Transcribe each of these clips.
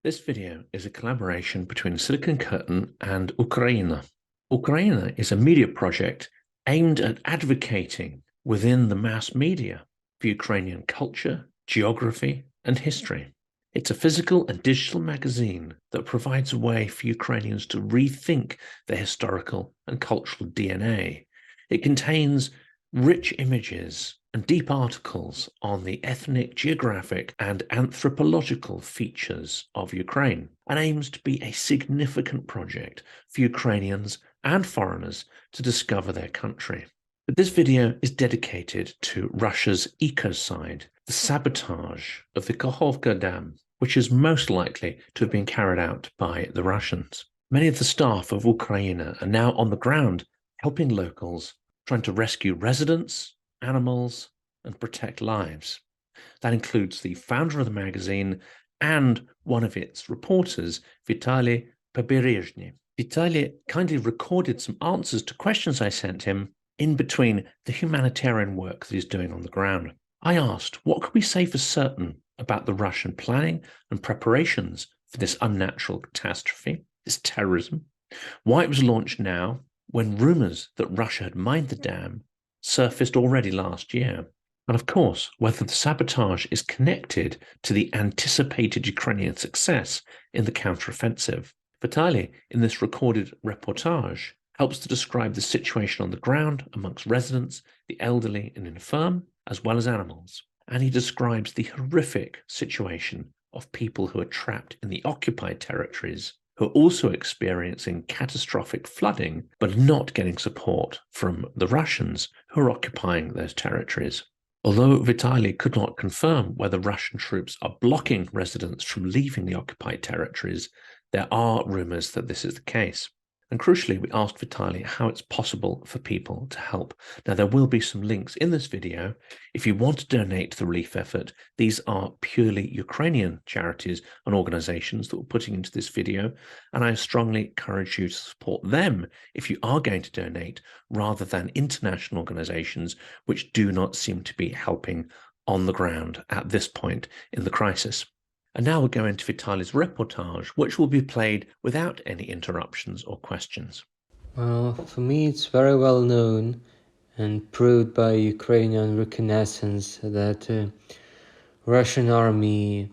This video is a collaboration between Silicon Curtain and Ukraina. Ukraina is a media project aimed at advocating within the mass media for Ukrainian culture, geography, and history. It's a physical and digital magazine that provides a way for Ukrainians to rethink their historical and cultural DNA. It contains rich images and deep articles on the ethnic, geographic, and anthropological features of Ukraine, and aims to be a significant project for Ukrainians and foreigners to discover their country. But this video is dedicated to Russia's ecocide, the sabotage of the Kakhovka Dam, which is most likely to have been carried out by the Russians. Many of the staff of Ukraina are now on the ground helping locals, trying to rescue residents, animals, and protect lives. That includes the founder of the magazine and one of its reporters, Vitalii Poberezhnyi. Vitalii kindly recorded some answers to questions I sent him in between the humanitarian work that he's doing on the ground. I asked, what can we say for certain about the Russian planning and preparations for this unnatural catastrophe, this terrorism, why it was launched now, when rumours that Russia had mined the dam surfaced already last year, and of course, whether the sabotage is connected to the anticipated Ukrainian success in the counteroffensive. Vitalii, in this recorded reportage, helps to describe the situation on the ground amongst residents, the elderly and infirm, as well as animals. And he describes the horrific situation of people who are trapped in the occupied territories, who are also experiencing catastrophic flooding, but not getting support from the Russians who are occupying those territories. Although Vitalii could not confirm whether Russian troops are blocking residents from leaving the occupied territories, there are rumours that this is the case. And crucially, we asked Vitalii how it's possible for people to help. Now, there will be some links in this video. If you want to donate to the relief effort, these are purely Ukrainian charities and organizations that we're putting into this video, and I strongly encourage you to support them if you are going to donate, rather than international organizations which do not seem to be helping on the ground at this point in the crisis. And now we'll go into Vitalii's reportage, which will be played without any interruptions or questions. Well, for me it's very well known and proved by Ukrainian reconnaissance that Russian army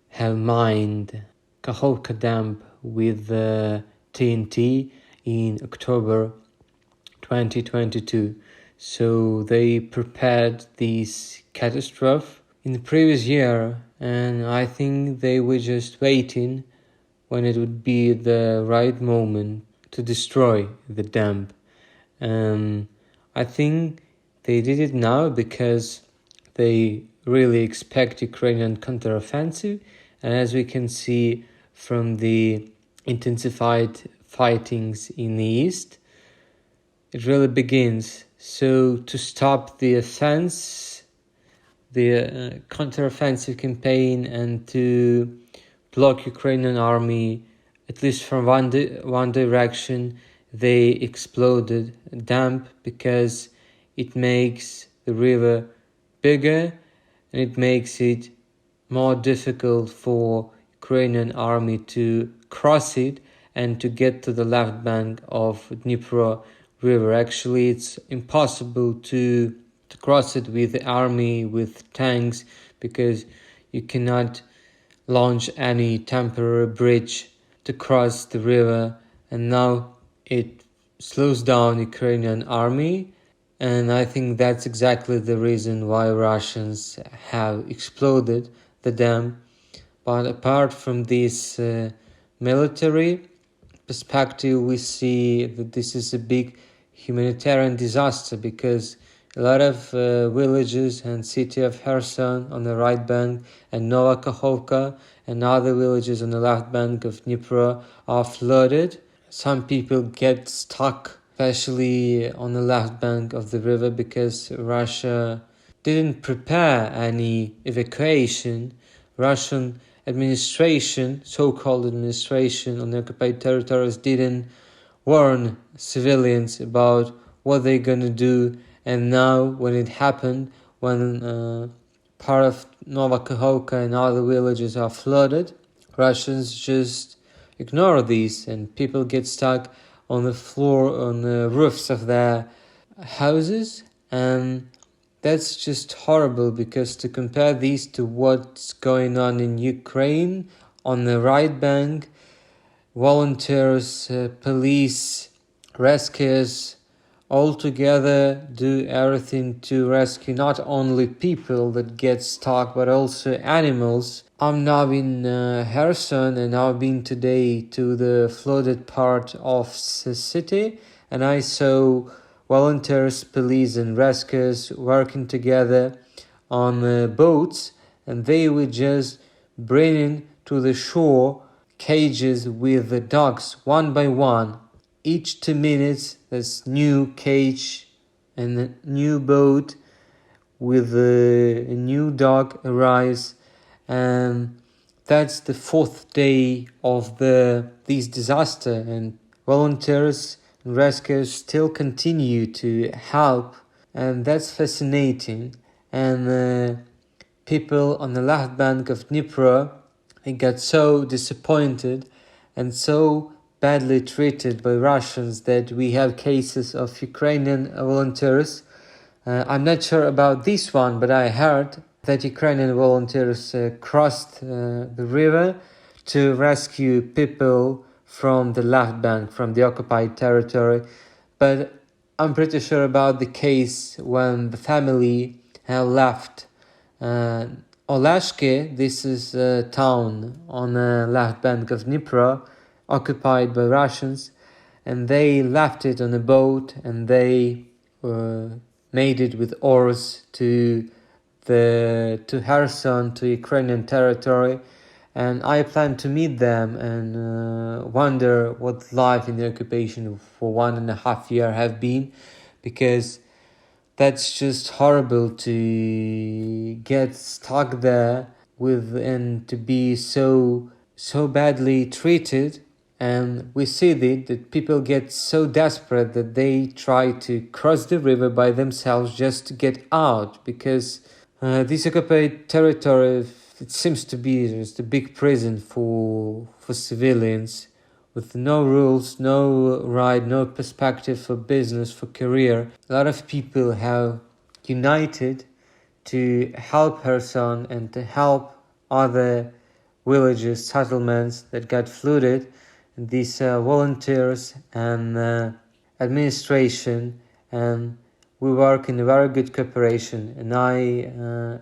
have mined Kakhovka Dam with TNT in October 2022. So they prepared this catastrophe in the previous year, and I think they were just waiting when it would be the right moment to destroy the dam. I think they did it now because they really expect Ukrainian counteroffensive, and as we can see from the intensified fightings in the east, it really begins. So to stop the offense, the counteroffensive campaign, and to block Ukrainian army, at least from one direction, they exploded a dam because it makes the river bigger and it makes it more difficult for Ukrainian army to cross it and to get to the left bank of Dnipro river. Actually, it's impossible to cross it with the army, with tanks, because you cannot launch any temporary bridge to cross the river, and now it slows down Ukrainian army, and I think that's exactly the reason why Russians have exploded the dam. But apart from this military perspective, we see that this is a big humanitarian disaster, because a lot of villages and city of Kherson on the right bank and Nova Kakhovka and other villages on the left bank of Dnipro are flooded. Some people get stuck, especially on the left bank of the river, because Russia didn't prepare any evacuation. Russian administration, so-called administration on the occupied territories, didn't warn civilians about what they're gonna do. And now, when it happened, when part of Nova Kakhovka and other villages are flooded, Russians just ignore these, and people get stuck on the floor, on the roofs of their houses, and that's just horrible, because to compare these to what's going on in Ukraine, on the right bank, volunteers, police, rescuers, all together do everything to rescue not only people that get stuck, but also animals. I'm now in Kherson, and I've been today to the flooded part of the city, and I saw volunteers, police and rescuers working together on boats, and they were just bringing to the shore cages with the dogs one by one. Each 2 minutes there's new cage and a new boat with a new dog arrives, and that's the 4th day of this disaster, and volunteers and rescuers still continue to help, and that's fascinating. And people on the left bank of Dnipro, they got so disappointed and so badly treated by Russians that we have cases of Ukrainian volunteers. I'm not sure about this one, but I heard that Ukrainian volunteers crossed the river to rescue people from the left bank, from the occupied territory. But I'm pretty sure about the case when the family have left Oleshki. This is a town on the left bank of Dnipro, occupied by Russians, and they left it on a boat, and they made it with oars to Kherson, to Ukrainian territory. And I plan to meet them and wonder what life in the occupation for 1.5 years have been, because that's just horrible to get stuck there with and to be so badly treated. And we see that people get so desperate that they try to cross the river by themselves just to get out, because this occupied territory, it seems to be just a big prison for civilians, with no rules, no right, no perspective for business, for career. A lot of people have united to help Kherson and to help other villages, settlements that got flooded. And these volunteers and administration, and we work in a very good cooperation. And I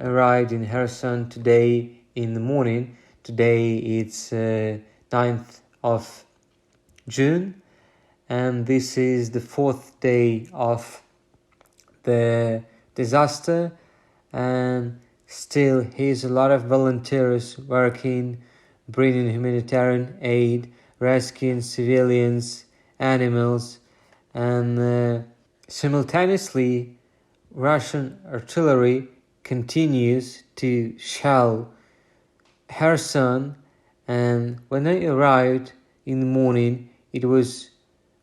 arrived in Kherson today in the morning. Today it's 9th of June, and this is the 4th day of the disaster, and still here's a lot of volunteers working, bringing humanitarian aid, rescuing civilians, animals, and simultaneously Russian artillery continues to shell Kherson. And when I arrived in the morning, it was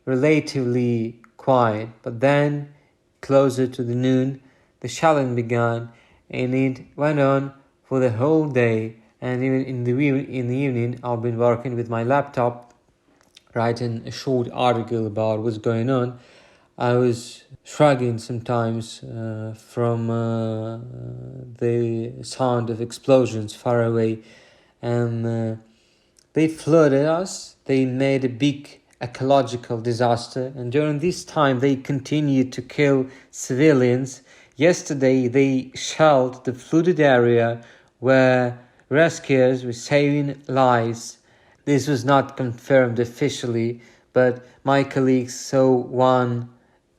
relatively quiet, but then closer to the noon the shelling began, and it went on for the whole day. And even in the evening I've been working with my laptop, writing a short article about what's going on. I was shrugging sometimes from the sound of explosions far away, and they flooded us. They made a big ecological disaster, and during this time they continued to kill civilians. Yesterday they shelled the flooded area where rescuers were saving lives. This was not confirmed officially, but my colleagues saw one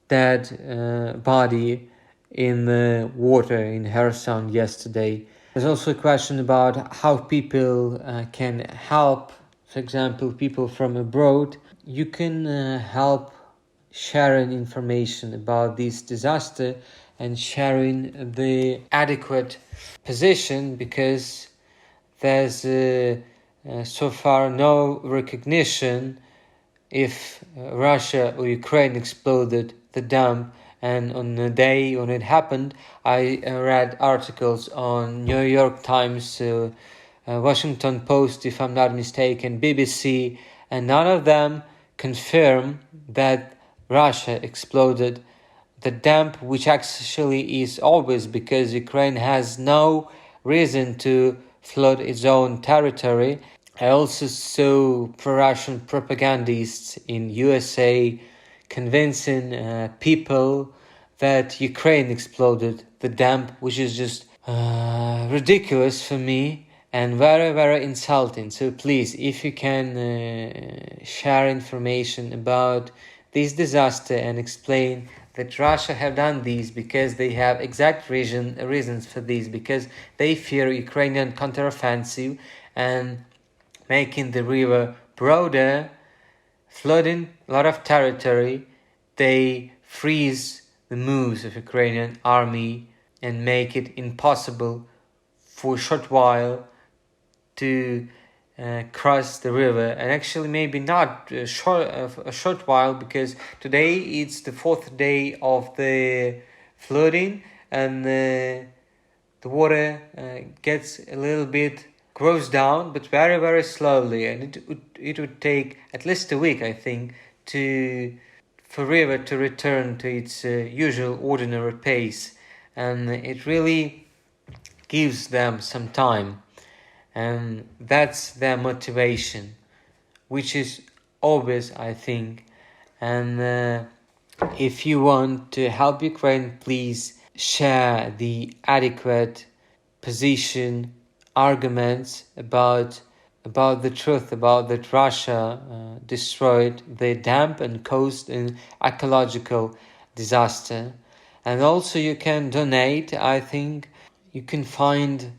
dead body in the water in Kherson yesterday. There's also a question about how people can help, for example, people from abroad. You can help sharing information about this disaster and sharing the adequate position, because there's so far no recognition if Russia or Ukraine exploded the dam. And on the day when it happened, I read articles on New York Times Washington Post, if I'm not mistaken, BBC, and none of them confirm that Russia exploded the dam, which actually is obvious because Ukraine has no reason to flood its own territory. I also saw pro-Russian propagandists in USA convincing people that Ukraine exploded the dam, which is just ridiculous for me and very, very insulting. So please, if you can share information about this disaster and explain that Russia have done this because they have exact reasons for this, because they fear Ukrainian counteroffensive and making the river broader, flooding a lot of territory. They freeze the moves of Ukrainian army and make it impossible for a short while to cross the river, and actually maybe not a short while, because today it's the 4th day of the flooding, and the water gets a little bit goes down, but very, very slowly, and it would take at least a week, I think, for river to return to its usual ordinary pace, and it really gives them some time. And that's their motivation, which is obvious, I think. And if you want to help Ukraine, please share the adequate position, arguments about the truth, about that Russia destroyed the dam and caused an ecological disaster. And also you can donate. I think you can find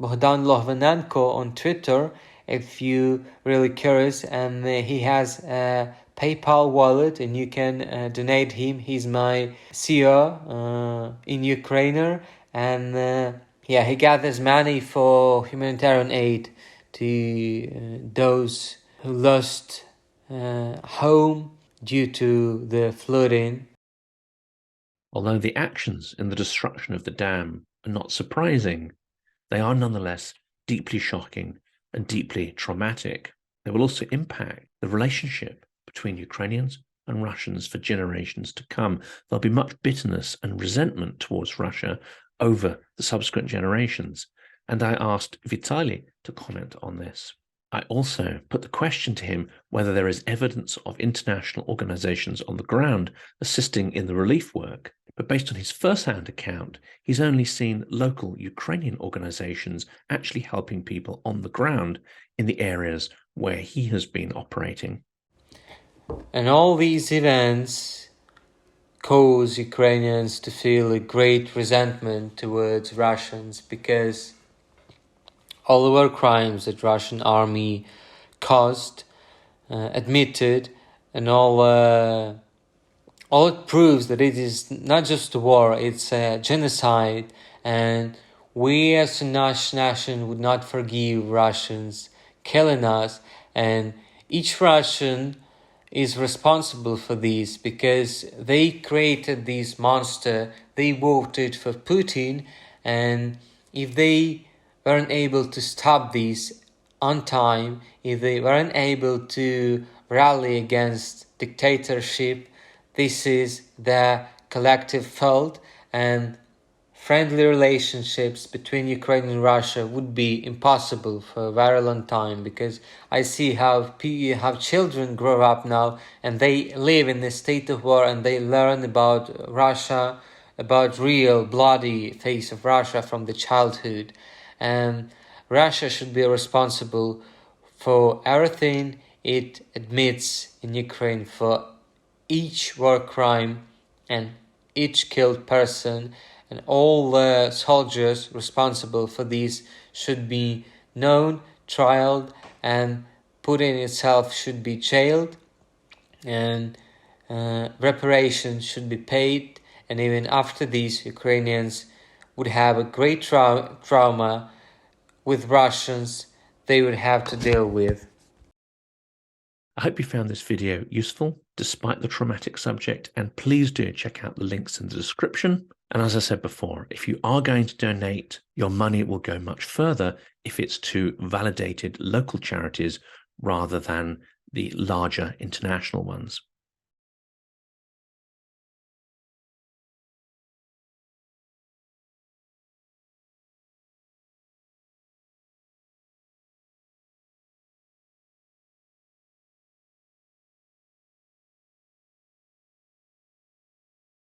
Bogdan Logvynenko on Twitter if you really curious, and he has a PayPal wallet and you can donate him. He's my CEO in Ukrainian, and he gathers money for humanitarian aid to those who lost home due to the flooding. Although the actions in the destruction of the dam are not surprising, they are nonetheless deeply shocking and deeply traumatic. They will also impact the relationship between Ukrainians and Russians for generations to come. There'll be much bitterness and resentment towards Russia over the subsequent generations. And I asked Vitalii to comment on this. I also put the question to him whether there is evidence of international organizations on the ground assisting in the relief work. But based on his first-hand account, he's only seen local Ukrainian organizations actually helping people on the ground in the areas where he has been operating. And all these events cause Ukrainians to feel a great resentment towards Russians, because all the war crimes that Russian army caused, admitted, and all it proves that it is not just a war, it's a genocide, and we as a nation would not forgive Russians killing us, and each Russian is responsible for this because they created this monster. They voted for Putin, and if they weren't able to stop this on time, if they weren't able to rally against dictatorship, this is their collective fault, and friendly relationships between Ukraine and Russia would be impossible for a very long time, because I see how children grow up now and they live in a state of war and they learn about Russia, about real bloody face of Russia from the childhood. And Russia should be responsible for everything it admits in Ukraine, for each war crime and each killed person, and all the soldiers responsible for this should be known, trialed, and Putin itself should be jailed, and reparations should be paid. And even after this, Ukrainians would have a great trauma with Russians they would have to deal with. I hope you found this video useful despite the traumatic subject, and please do check out the links in the description. And as I said before, if you are going to donate, your money will go much further if it's to validated local charities rather than the larger international ones.